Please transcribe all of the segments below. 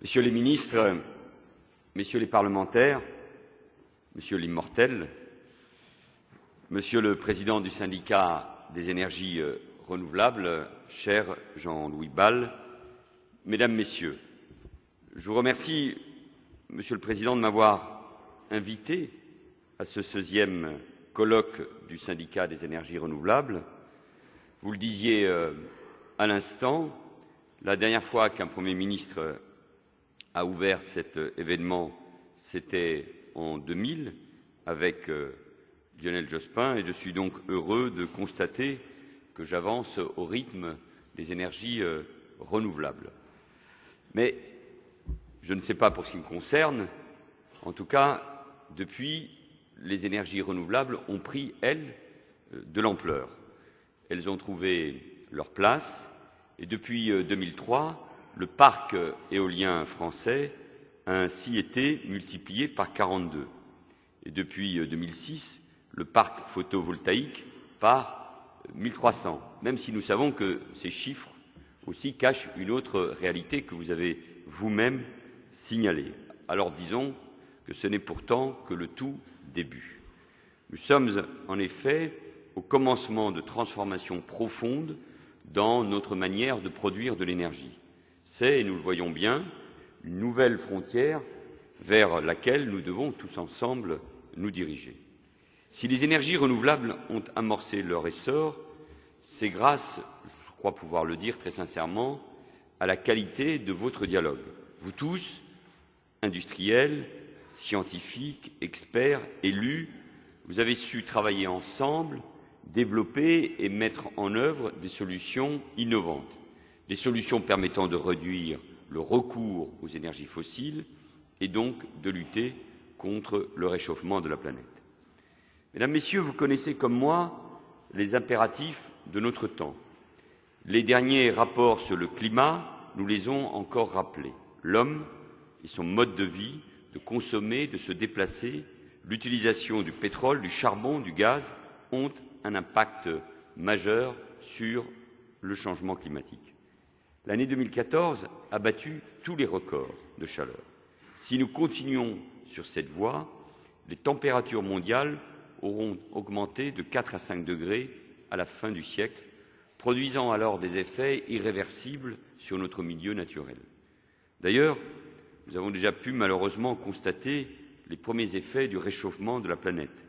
Messieurs les ministres, messieurs les parlementaires, monsieur l'immortel, monsieur le président du syndicat des énergies renouvelables, cher Jean-Louis Bal, mesdames, messieurs, je vous remercie, monsieur le président, de m'avoir invité à ce 16e colloque du syndicat des énergies renouvelables. Vous le disiez à l'instant, la dernière fois qu'un Premier ministre a ouvert cet événement, c'était en 2000 avec Lionel Jospin, et je suis donc heureux de constater que j'avance au rythme des énergies renouvelables. Mais je ne sais pas pour ce qui me concerne, en tout cas, depuis, les énergies renouvelables ont pris, elles, de l'ampleur. Elles ont trouvé leur place, et depuis 2003, le parc éolien français a ainsi été multiplié par 42. Et depuis 2006, le parc photovoltaïque par 1300, même si nous savons que ces chiffres aussi cachent une autre réalité que vous avez vous-même signalée. Alors disons que ce n'est pourtant que le tout début. Nous sommes en effet au commencement de transformations profondes dans notre manière de produire de l'énergie. C'est, et nous le voyons bien, une nouvelle frontière vers laquelle nous devons tous ensemble nous diriger. Si les énergies renouvelables ont amorcé leur essor, c'est grâce, je crois pouvoir le dire très sincèrement, à la qualité de votre dialogue. Vous tous, industriels, scientifiques, experts, élus, vous avez su travailler ensemble, développer et mettre en œuvre des solutions innovantes, des solutions permettant de réduire le recours aux énergies fossiles et donc de lutter contre le réchauffement de la planète. Mesdames, Messieurs, vous connaissez comme moi les impératifs de notre temps. Les derniers rapports sur le climat nous les ont encore rappelés. L'homme et son mode de vie, de consommer, de se déplacer, l'utilisation du pétrole, du charbon, du gaz ont un impact majeur sur le changement climatique. L'année 2014 a battu tous les records de chaleur. Si nous continuons sur cette voie, les températures mondiales auront augmenté de 4 à 5 degrés à la fin du siècle, produisant alors des effets irréversibles sur notre milieu naturel. D'ailleurs, nous avons déjà pu malheureusement constater les premiers effets du réchauffement de la planète.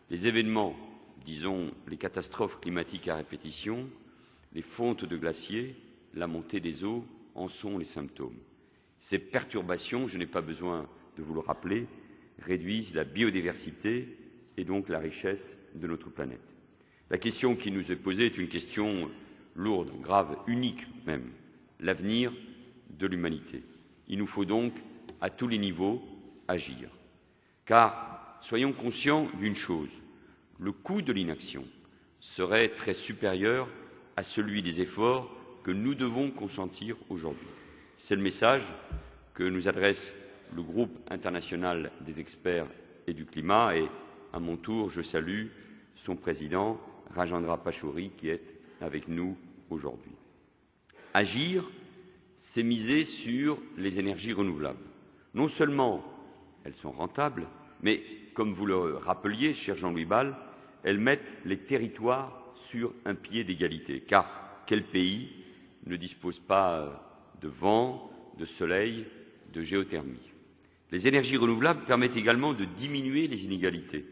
Les événements, disons les catastrophes climatiques à répétition, les fontes de glaciers, la montée des eaux en sont les symptômes. Ces perturbations, je n'ai pas besoin de vous le rappeler, réduisent la biodiversité et donc la richesse de notre planète. La question qui nous est posée est une question lourde, grave, unique même, l'avenir de l'humanité. Il nous faut donc, à tous les niveaux, agir. Car, soyons conscients d'une chose, le coût de l'inaction serait très supérieur à celui des efforts que nous devons consentir aujourd'hui. C'est le message que nous adresse le groupe international des experts et du climat et, à mon tour, je salue son président, Rajendra Pachauri, qui est avec nous aujourd'hui. Agir, c'est miser sur les énergies renouvelables. Non seulement elles sont rentables, mais, comme vous le rappeliez, cher Jean-Louis Bal, elles mettent les territoires sur un pied d'égalité. Car quel pays ne dispose pas de vent, de soleil, de géothermie? Les énergies renouvelables permettent également de diminuer les inégalités.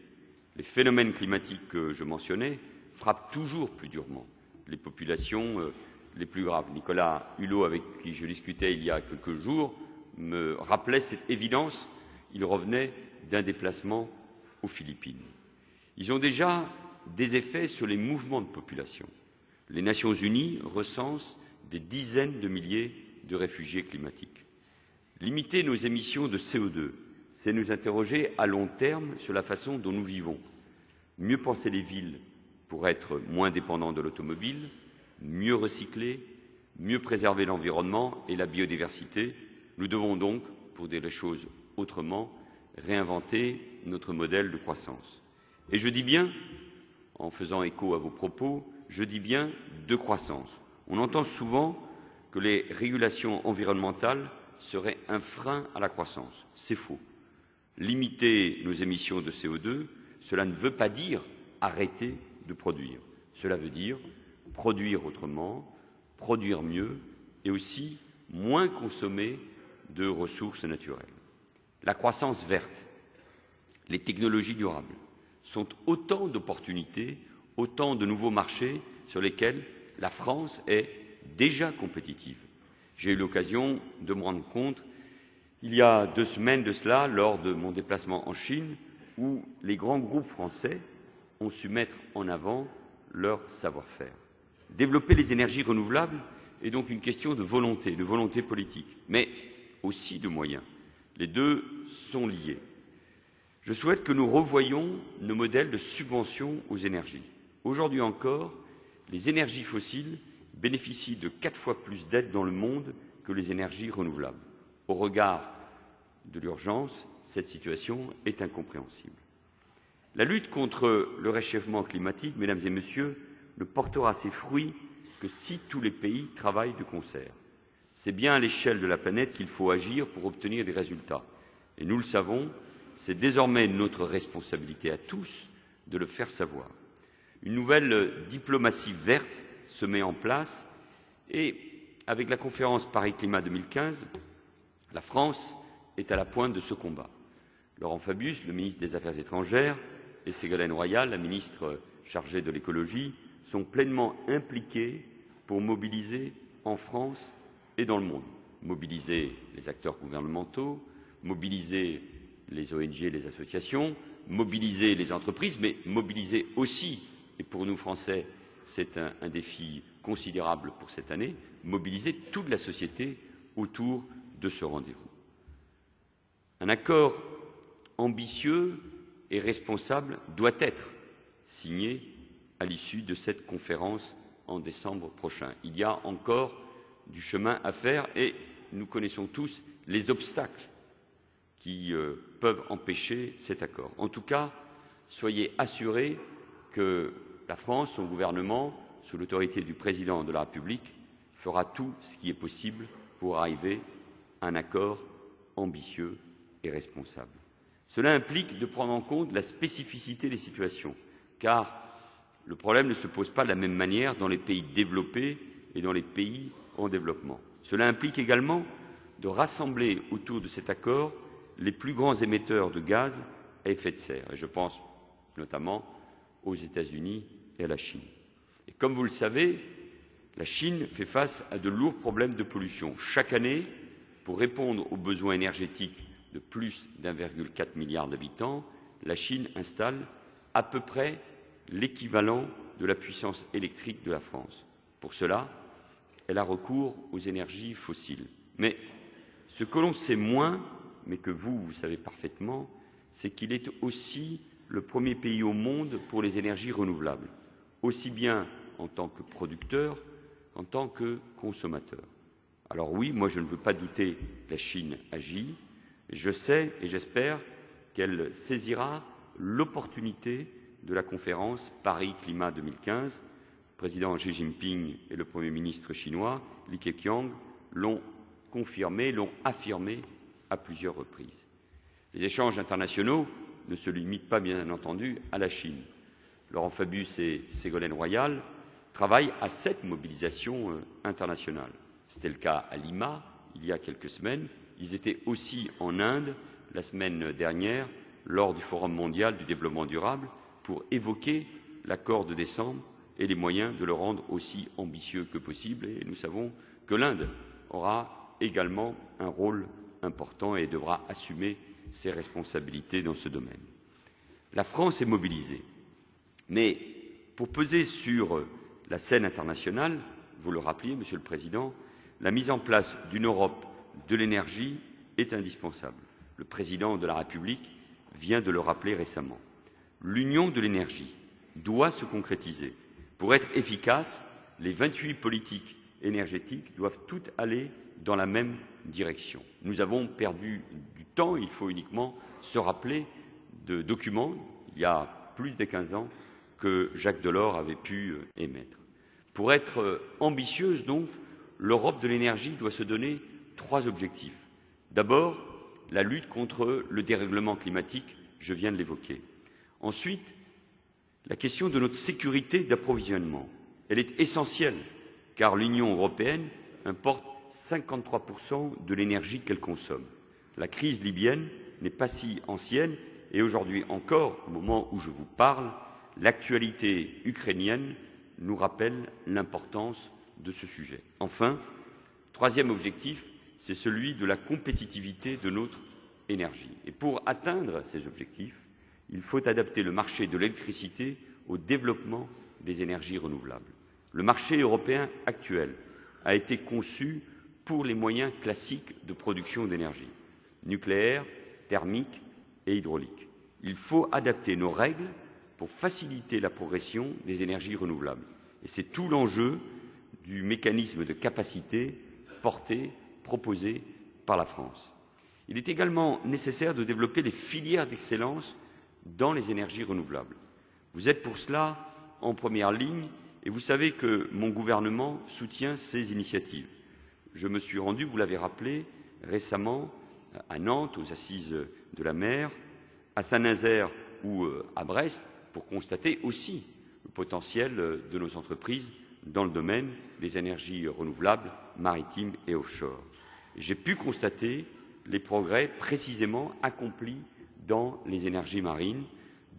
Les phénomènes climatiques que je mentionnais frappent toujours plus durement les populations les plus graves. Nicolas Hulot, avec qui je discutais il y a quelques jours, me rappelait cette évidence. Il revenait d'un déplacement aux Philippines. Ils ont déjà des effets sur les mouvements de population. Les Nations unies recensent des dizaines de milliers de réfugiés climatiques. Limiter nos émissions de CO2, c'est nous interroger à long terme sur la façon dont nous vivons. Mieux penser les villes pour être moins dépendants de l'automobile, mieux recycler, mieux préserver l'environnement et la biodiversité. Nous devons donc, pour dire les choses autrement, réinventer notre modèle de croissance. Et je dis bien, en faisant écho à vos propos, je dis bien de croissance. On entend souvent que les régulations environnementales serait un frein à la croissance. C'est faux. Limiter nos émissions de CO2, cela ne veut pas dire arrêter de produire. Cela veut dire produire autrement, produire mieux et aussi moins consommer de ressources naturelles. La croissance verte, les technologies durables sont autant d'opportunités, autant de nouveaux marchés sur lesquels la France est déjà compétitive. J'ai eu l'occasion de me rendre compte, il y a 2 semaines de cela, lors de mon déplacement en Chine, où les grands groupes français ont su mettre en avant leur savoir-faire. Développer les énergies renouvelables est donc une question de volonté politique, mais aussi de moyens. Les deux sont liés. Je souhaite que nous revoyions nos modèles de subvention aux énergies. Aujourd'hui encore, les énergies fossiles bénéficient de 4 fois plus d'aides dans le monde que les énergies renouvelables. Au regard de l'urgence, cette situation est incompréhensible. La lutte contre le réchauffement climatique, mesdames et messieurs, ne portera ses fruits que si tous les pays travaillent de concert. C'est bien à l'échelle de la planète qu'il faut agir pour obtenir des résultats. Et nous le savons, c'est désormais notre responsabilité à tous de le faire savoir. Une nouvelle diplomatie verte se met en place et, avec la conférence Paris Climat 2015, la France est à la pointe de ce combat. Laurent Fabius, le ministre des Affaires étrangères, et Ségolène Royal, la ministre chargée de l'écologie, sont pleinement impliqués pour mobiliser en France et dans le monde. Mobiliser les acteurs gouvernementaux, mobiliser les ONG et les associations, mobiliser les entreprises, mais mobiliser aussi, et pour nous Français, c'est un défi considérable pour cette année, mobiliser toute la société autour de ce rendez-vous. Un accord ambitieux et responsable doit être signé à l'issue de cette conférence en décembre prochain. Il y a encore du chemin à faire et nous connaissons tous les obstacles qui peuvent empêcher cet accord. En tout cas, soyez assurés que la France, son gouvernement, sous l'autorité du président de la République, fera tout ce qui est possible pour arriver à un accord ambitieux et responsable. Cela implique de prendre en compte la spécificité des situations, car le problème ne se pose pas de la même manière dans les pays développés et dans les pays en développement. Cela implique également de rassembler autour de cet accord les plus grands émetteurs de gaz à effet de serre, et je pense notamment aux États-Unis et à la Chine. Et comme vous le savez, la Chine fait face à de lourds problèmes de pollution. Chaque année, pour répondre aux besoins énergétiques de plus d'1,4 milliard d'habitants, la Chine installe à peu près l'équivalent de la puissance électrique de la France. Pour cela, elle a recours aux énergies fossiles. Mais ce que l'on sait moins, mais que vous savez parfaitement, c'est qu'il est aussi le premier pays au monde pour les énergies renouvelables, aussi bien en tant que producteur qu'en tant que consommateur. Alors oui, moi je ne veux pas douter, la Chine agit, et je sais et j'espère qu'elle saisira l'opportunité de la conférence Paris Climat 2015. Le président Xi Jinping et le Premier ministre chinois, Li Keqiang, l'ont confirmé, l'ont affirmé à plusieurs reprises. Les échanges internationaux ne se limitent pas, bien entendu, à la Chine. Laurent Fabius et Ségolène Royal travaillent à cette mobilisation internationale. C'était le cas à Lima, il y a quelques semaines. Ils étaient aussi en Inde, la semaine dernière, lors du Forum mondial du développement durable, pour évoquer l'accord de décembre et les moyens de le rendre aussi ambitieux que possible. Et nous savons que l'Inde aura également un rôle important et devra assumer ses responsabilités dans ce domaine. La France est mobilisée, mais pour peser sur la scène internationale, vous le rappeliez, Monsieur le Président, la mise en place d'une Europe de l'énergie est indispensable. Le Président de la République vient de le rappeler récemment. L'union de l'énergie doit se concrétiser. Pour être efficace, les 28 politiques énergétiques doivent toutes aller dans la même direction. Nous avons perdu du temps, il faut uniquement se rappeler de documents, il y a plus de 15 ans, que Jacques Delors avait pu émettre. Pour être ambitieuse, donc, l'Europe de l'énergie doit se donner 3 objectifs. D'abord, la lutte contre le dérèglement climatique, je viens de l'évoquer. Ensuite, la question de notre sécurité d'approvisionnement. Elle est essentielle, car l'Union européenne importe 53% de l'énergie qu'elle consomme. La crise libyenne n'est pas si ancienne et aujourd'hui encore, au moment où je vous parle, l'actualité ukrainienne nous rappelle l'importance de ce sujet. Enfin, troisième objectif, c'est celui de la compétitivité de notre énergie. Et pour atteindre ces objectifs, il faut adapter le marché de l'électricité au développement des énergies renouvelables. Le marché européen actuel a été conçu pour les moyens classiques de production d'énergie, nucléaire, thermique et hydraulique. Il faut adapter nos règles pour faciliter la progression des énergies renouvelables. Et c'est tout l'enjeu du mécanisme de capacité proposé par la France. Il est également nécessaire de développer des filières d'excellence dans les énergies renouvelables. Vous êtes pour cela en première ligne et vous savez que mon gouvernement soutient ces initiatives. Je me suis rendu, vous l'avez rappelé, récemment à Nantes, aux Assises de la mer, à Saint-Nazaire ou à Brest, pour constater aussi le potentiel de nos entreprises dans le domaine des énergies renouvelables, maritimes et offshore. J'ai pu constater les progrès précisément accomplis dans les énergies marines,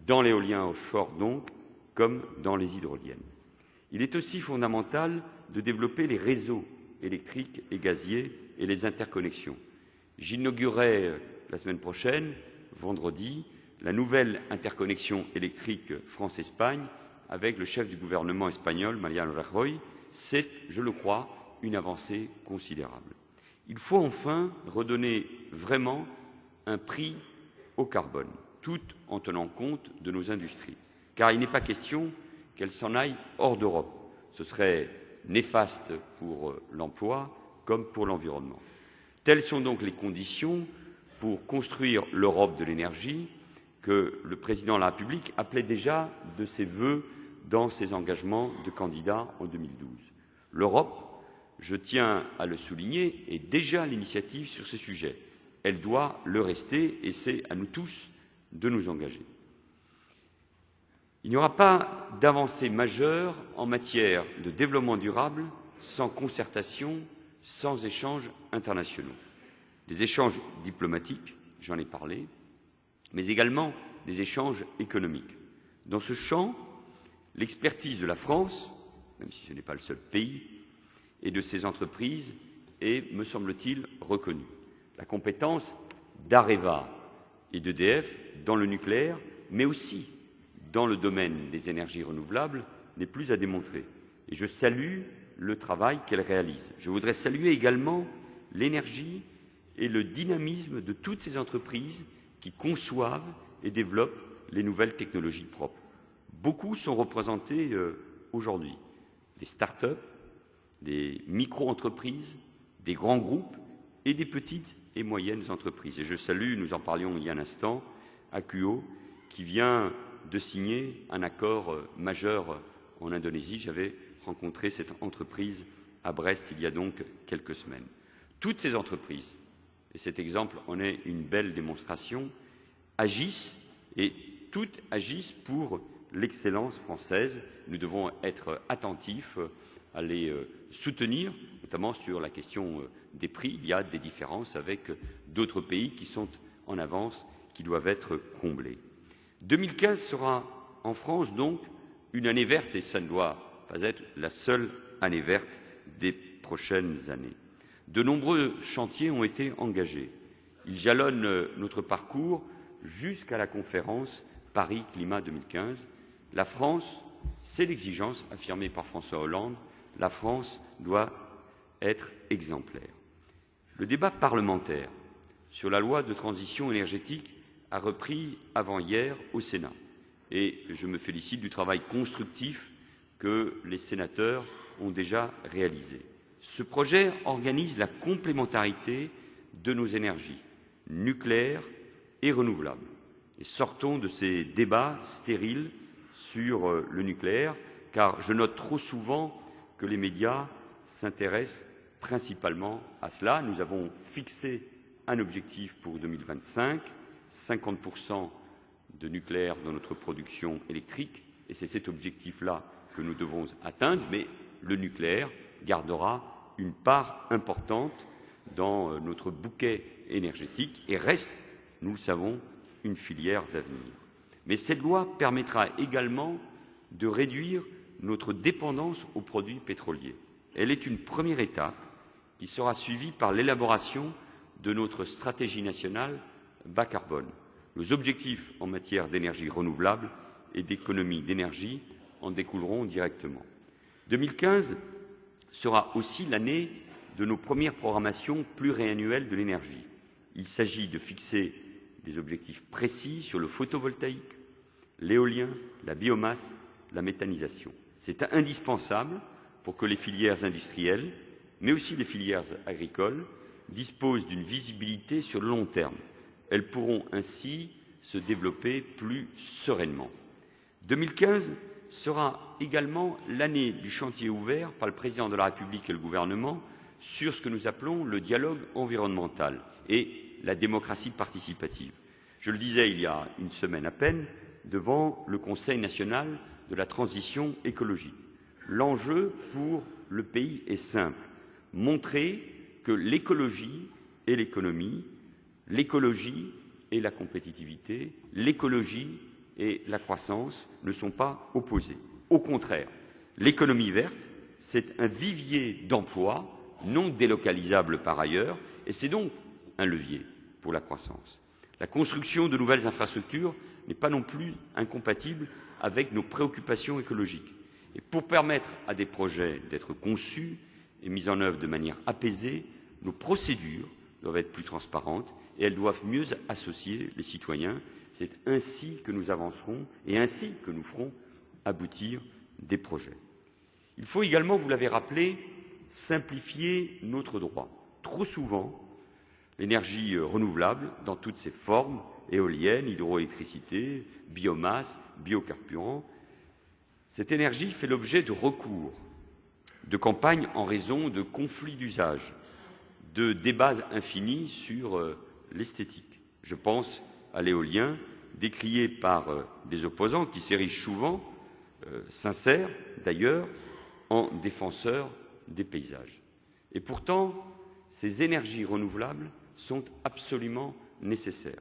dans l'éolien offshore donc, comme dans les hydroliennes. Il est aussi fondamental de développer les réseaux électriques et gaziers et les interconnexions. J'inaugurerai la semaine prochaine, vendredi, la nouvelle interconnexion électrique France-Espagne avec le chef du gouvernement espagnol, Mariano Rajoy. C'est, je le crois, une avancée considérable. Il faut enfin redonner vraiment un prix au carbone, tout en tenant compte de nos industries, car il n'est pas question qu'elles s'en aillent hors d'Europe. Ce serait néfaste pour l'emploi comme pour l'environnement. Telles sont donc les conditions pour construire l'Europe de l'énergie que le président de la République appelait déjà de ses vœux dans ses engagements de candidat en 2012. L'Europe, je tiens à le souligner, est déjà à l'initiative sur ces sujets. Elle doit le rester et c'est à nous tous de nous engager. Il n'y aura pas d'avancée majeure en matière de développement durable sans concertation, sans échanges internationaux. Des échanges diplomatiques, j'en ai parlé, mais également des échanges économiques. Dans ce champ, l'expertise de la France, même si ce n'est pas le seul pays, et de ses entreprises est, me semble-t-il, reconnue. La compétence d'Areva et d'EDF dans le nucléaire, mais aussi dans le domaine des énergies renouvelables, n'est plus à démontrer. Et je salue le travail qu'elle réalise. Je voudrais saluer également l'énergie et le dynamisme de toutes ces entreprises qui conçoivent et développent les nouvelles technologies propres. Beaucoup sont représentés aujourd'hui. Des start-up, des micro-entreprises, des grands groupes et des petites et moyennes entreprises. Et je salue, nous en parlions il y a un instant, Akuo, qui vient de signer un accord majeur en Indonésie. J'avais rencontré cette entreprise à Brest il y a donc quelques semaines. Toutes ces entreprises, et cet exemple en est une belle démonstration, agissent et toutes agissent pour l'excellence française. Nous devons être attentifs à les soutenir, notamment sur la question des prix. Il y a des différences avec d'autres pays qui sont en avance, qui doivent être comblées. 2015 sera en France donc une année verte et ça ne doit pas être la seule année verte des prochaines années. De nombreux chantiers ont été engagés. Ils jalonnent notre parcours jusqu'à la conférence Paris Climat 2015. La France, c'est l'exigence affirmée par François Hollande, la France doit être exemplaire. Le débat parlementaire sur la loi de transition énergétique a repris avant-hier au Sénat et je me félicite du travail constructif que les sénateurs ont déjà réalisé. Ce projet organise la complémentarité de nos énergies nucléaires et renouvelables. Et sortons de ces débats stériles sur le nucléaire, car je note trop souvent que les médias s'intéressent principalement à cela. Nous avons fixé un objectif pour 2025, 50% de nucléaire dans notre production électrique, et c'est cet objectif-là que nous devons atteindre, mais le nucléaire gardera une part importante dans notre bouquet énergétique et reste, nous le savons, une filière d'avenir. Mais cette loi permettra également de réduire notre dépendance aux produits pétroliers. Elle est une première étape qui sera suivie par l'élaboration de notre stratégie nationale bas carbone. Nos objectifs en matière d'énergie renouvelable et d'économie d'énergie en découleront directement. 2015 sera aussi l'année de nos premières programmations pluriannuelles de l'énergie. Il s'agit de fixer des objectifs précis sur le photovoltaïque, l'éolien, la biomasse, la méthanisation. C'est indispensable pour que les filières industrielles, mais aussi les filières agricoles, disposent d'une visibilité sur le long terme. Elles pourront ainsi se développer plus sereinement. 2015 sera également l'année du chantier ouvert par le Président de la République et le gouvernement sur ce que nous appelons le dialogue environnemental et la démocratie participative. Je le disais il y a une semaine à peine devant le Conseil national de la transition écologique. L'enjeu pour le pays est simple, montrer que l'écologie et l'économie, l'écologie et la compétitivité, l'écologie et la croissance ne sont pas opposées. Au contraire, l'économie verte, c'est un vivier d'emplois non délocalisable par ailleurs, et c'est donc un levier pour la croissance. La construction de nouvelles infrastructures n'est pas non plus incompatible avec nos préoccupations écologiques. Et pour permettre à des projets d'être conçus et mis en œuvre de manière apaisée, nos procédures doivent être plus transparentes et elles doivent mieux associer les citoyens. C'est ainsi que nous avancerons et ainsi que nous ferons aboutir des projets. Il faut également, vous l'avez rappelé, simplifier notre droit. Trop souvent, l'énergie renouvelable, dans toutes ses formes, éolienne, hydroélectricité, biomasse, biocarburants, cette énergie fait l'objet de recours, de campagnes en raison de conflits d'usage, de débats infinis sur l'esthétique. Je pense à l'éolien, décrié par des opposants qui s'érigent souvent, sincères d'ailleurs, en défenseurs des paysages. Et pourtant, ces énergies renouvelables sont absolument nécessaires.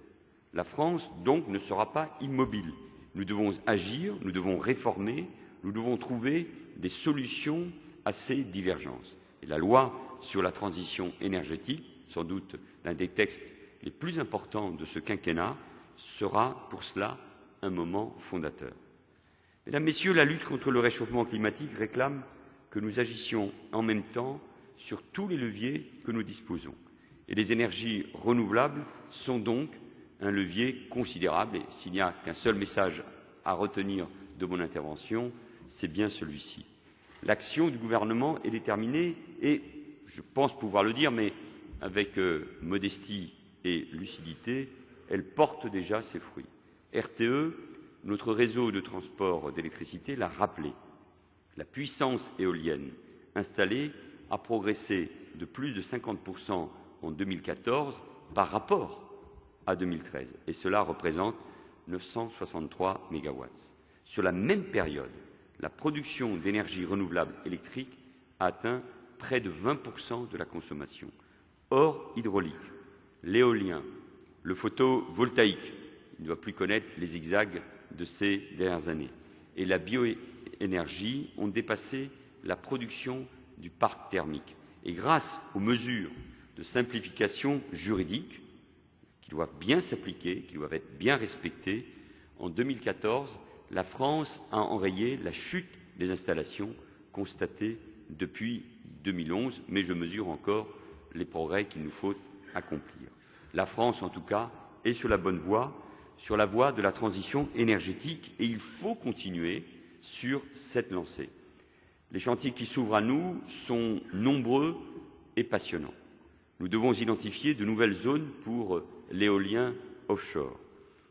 La France, donc, ne sera pas immobile. Nous devons agir, nous devons réformer, nous devons trouver des solutions à ces divergences. Et la loi sur la transition énergétique, sans doute l'un des textes les plus importants de ce quinquennat, sera pour cela un moment fondateur. Mesdames, Messieurs, la lutte contre le réchauffement climatique réclame que nous agissions en même temps sur tous les leviers que nous disposons. Et les énergies renouvelables sont donc un levier considérable. Et s'il n'y a qu'un seul message à retenir de mon intervention, c'est bien celui-ci. L'action du gouvernement est déterminée et, je pense pouvoir le dire, mais avec modestie et lucidité, elle porte déjà ses fruits. RTE, notre réseau de transport d'électricité, l'a rappelé. La puissance éolienne installée a progressé de plus de 50% en 2014 par rapport à 2013, et cela représente 963 mégawatts. Sur la même période, la production d'énergie renouvelable électrique a atteint près de 20% de la consommation. Hors hydraulique, l'éolien, le photovoltaïque, il ne doit plus connaître les zigzags de ces dernières années, et la bioénergie ont dépassé la production du parc thermique. Et grâce aux mesures de simplification juridique qui doivent bien s'appliquer, qui doivent être bien respectées, en 2014, la France a enrayé la chute des installations constatée depuis 2011, mais je mesure encore les progrès qu'il nous faut accomplir. La France, en tout cas, est sur la bonne voie, sur la voie de la transition énergétique, et il faut continuer sur cette lancée. Les chantiers qui s'ouvrent à nous sont nombreux et passionnants. Nous devons identifier de nouvelles zones pour l'éolien offshore.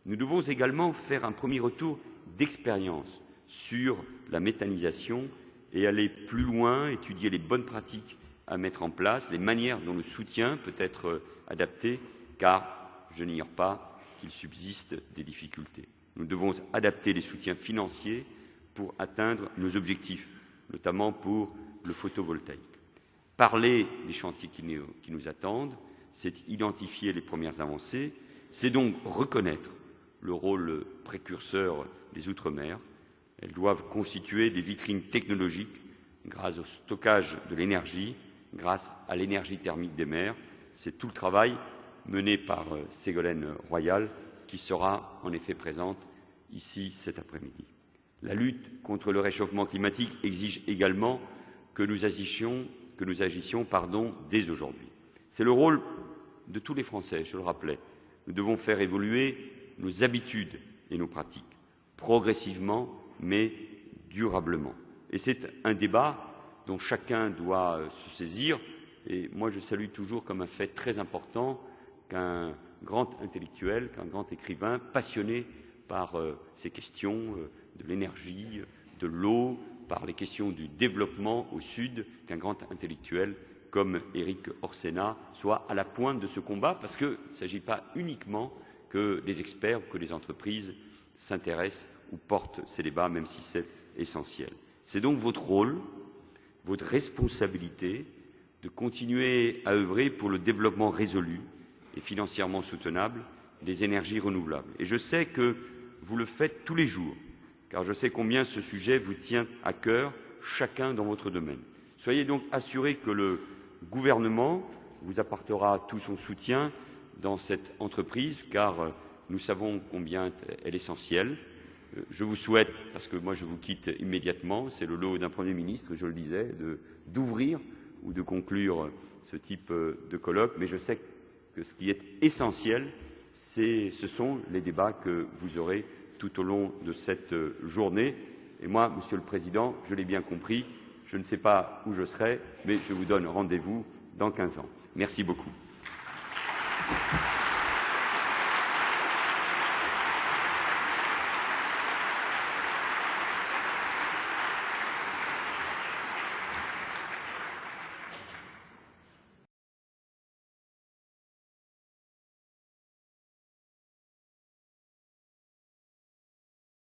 Nous devons également faire un premier retour d'expérience sur la méthanisation et aller plus loin, étudier les bonnes pratiques à mettre en place, les manières dont le soutien peut être adapté car je n'ignore pas qu'il subsiste des difficultés. Nous devons adapter les soutiens financiers pour atteindre nos objectifs, notamment pour le photovoltaïque. Parler des chantiers qui nous attendent, c'est identifier les premières avancées, c'est donc reconnaître le rôle précurseur des Outre-mer. Elles doivent constituer des vitrines technologiques grâce au stockage de l'énergie, grâce à l'énergie thermique des mers. C'est tout le travail mené par Ségolène Royal qui sera en effet présente ici cet après-midi. La lutte contre le réchauffement climatique exige également que nous agissions dès aujourd'hui. C'est le rôle de tous les Français, je le rappelais. Nous devons faire évoluer nos habitudes et nos pratiques, progressivement mais durablement. Et c'est un débat dont chacun doit se saisir. Et moi, je salue toujours comme un fait très important qu'un grand intellectuel, qu'un grand écrivain passionné par ces questions de l'énergie, de l'eau, par les questions du développement au Sud, qu'un grand intellectuel comme Éric Orsena soit à la pointe de ce combat, parce qu'il ne s'agit pas uniquement que les experts ou que les entreprises s'intéressent ou portent ces débats, même si c'est essentiel. C'est donc votre rôle, votre responsabilité de continuer à œuvrer pour le développement résolu et financièrement soutenable des énergies renouvelables. Et je sais que vous le faites tous les jours, car je sais combien ce sujet vous tient à cœur, chacun dans votre domaine. Soyez donc assurés que le gouvernement vous apportera tout son soutien dans cette entreprise, car nous savons combien elle est essentielle. Je vous souhaite, parce que moi je vous quitte immédiatement, c'est le lot d'un Premier ministre, je le disais, d'ouvrir ou de conclure ce type de colloque, mais je sais que ce qui est essentiel, ce sont les débats que vous aurez tout au long de cette journée. Et moi, Monsieur le Président, je l'ai bien compris, je ne sais pas où je serai, mais je vous donne rendez-vous dans 15 ans. Merci beaucoup.